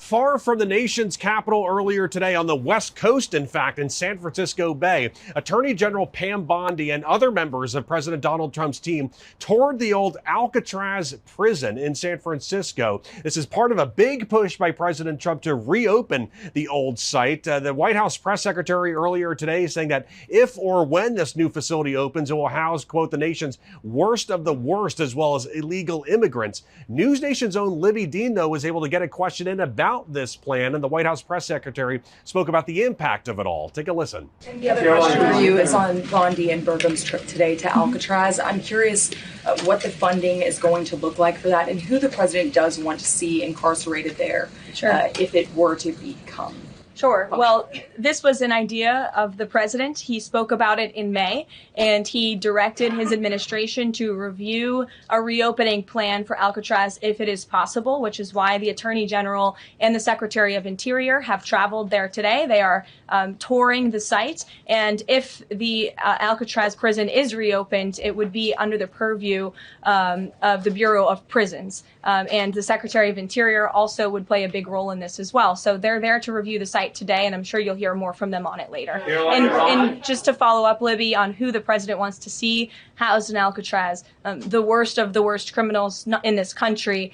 Far from the nation's capital earlier today on the West Coast, in fact, in San Francisco Bay, Attorney General Pam Bondi and other members of President Donald Trump's team toured the old Alcatraz prison in San Francisco. This is part of a big push by President Trump to reopen the old site. The White House press secretary earlier today saying that if or when this new facility opens, it will house, quote, the nation's worst of the worst, as well as illegal immigrants. News Nation's own Libby Dean, though, was able to get a question in about this plan, and the White House press secretary spoke about the impact of it all. Take a listen. And the other question for you is on Bondi and Burgum's trip today to Alcatraz. I'm curious what the funding is going to look like for that and who the president does want to see incarcerated there. Sure. If it were to become. Sure. Well, this was an idea of the president. He spoke about it in May, and he directed his administration to review a reopening plan for Alcatraz if it is possible, which is why the Attorney General and the Secretary of Interior have traveled there today. They are touring the site, and if the Alcatraz prison is reopened, it would be under the purview of the Bureau of Prisons. And the Secretary of Interior also would play a big role in this as well. So they're there to review the site today, and I'm sure you'll hear more from them on it later. And just to follow up, Libby, on who the president wants to see housed in Alcatraz, the worst of the worst criminals in this country,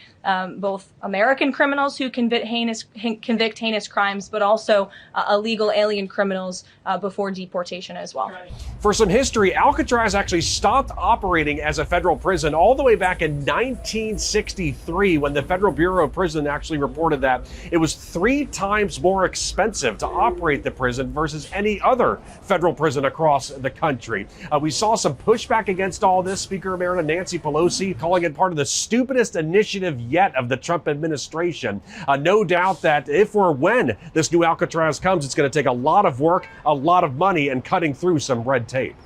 both American criminals who convict heinous crimes, but also illegal alien criminals before deportation as well. For some history, Alcatraz actually stopped operating as a federal prison all the way back in 1963 when the Federal Bureau of Prisons actually reported that it was 3 times more expensive to operate the prison versus any other federal prison across the country. We saw some pushback against all this. Speaker Emerita Nancy Pelosi calling it part of the stupidest initiative yet of the Trump administration. No doubt that if or when this new Alcatraz comes, it's going to take a lot of work, a lot of money, and cutting through some red tape.